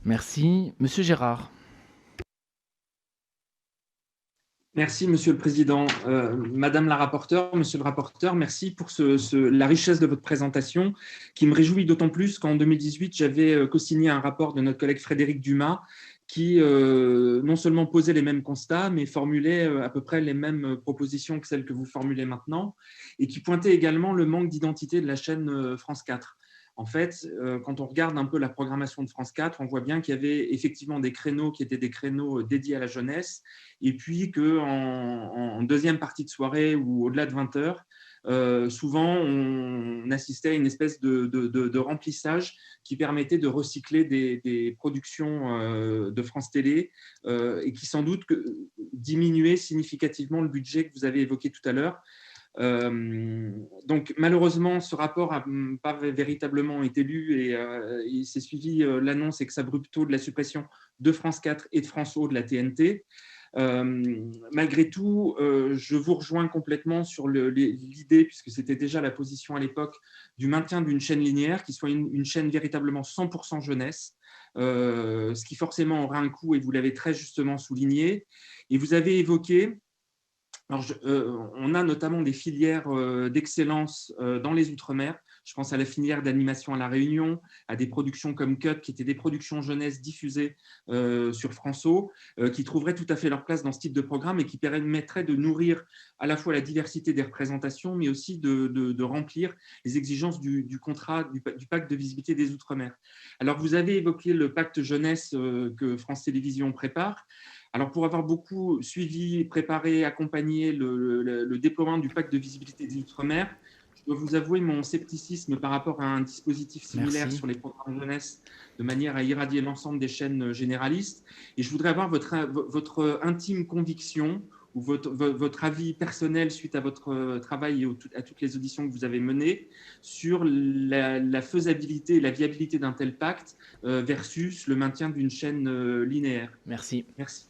Merci. Monsieur Gérard. Merci, Monsieur le Président. Madame la rapporteure, Monsieur le rapporteur, merci pour la richesse de votre présentation qui me réjouit d'autant plus qu'en 2018, j'avais co-signé un rapport de notre collègue Frédéric Dumas qui non seulement posait les mêmes constats, mais formulait à peu près les mêmes propositions que celles que vous formulez maintenant et qui pointait également le manque d'identité de la chaîne France 4. En fait, quand on regarde un peu la programmation de France 4, on voit bien qu'il y avait effectivement des créneaux qui étaient des créneaux dédiés à la jeunesse, et puis qu'en deuxième partie de soirée ou au-delà de 20 heures, souvent on assistait à une espèce de remplissage qui permettait de recycler des productions de France Télé et qui sans doute diminuait significativement le budget que vous avez évoqué tout à l'heure. Donc malheureusement, ce rapport n'a pas véritablement été lu et il s'est suivi l'annonce ex abrupto de la suppression de France 4 et de France O de la TNT. Malgré tout, je vous rejoins complètement sur l'idée, puisque c'était déjà la position à l'époque, du maintien d'une chaîne linéaire qui soit une chaîne véritablement 100% jeunesse, ce qui forcément aura un coût et vous l'avez très justement souligné. Et vous avez évoqué alors, on a notamment des filières d'excellence dans les Outre-mer. Je pense à la filière d'animation à La Réunion, à des productions comme Cut, qui étaient des productions jeunesse diffusées sur France O, qui trouveraient tout à fait leur place dans ce type de programme et qui permettraient de nourrir à la fois la diversité des représentations, mais aussi de remplir les exigences du contrat, du pacte de visibilité des Outre-mer. Alors, vous avez évoqué le pacte jeunesse que France Télévisions prépare. Alors, pour avoir beaucoup suivi, préparé, accompagné le déploiement du pacte de visibilité des Outre-mer, je dois vous avouer mon scepticisme par rapport à un dispositif similaire Merci. sur les programmes jeunesse de manière à irradier l'ensemble des chaînes généralistes. Et je voudrais avoir votre intime conviction ou votre avis personnel suite à votre travail et à toutes les auditions que vous avez menées sur la faisabilité et la viabilité d'un tel pacte versus le maintien d'une chaîne linéaire. Merci. Merci.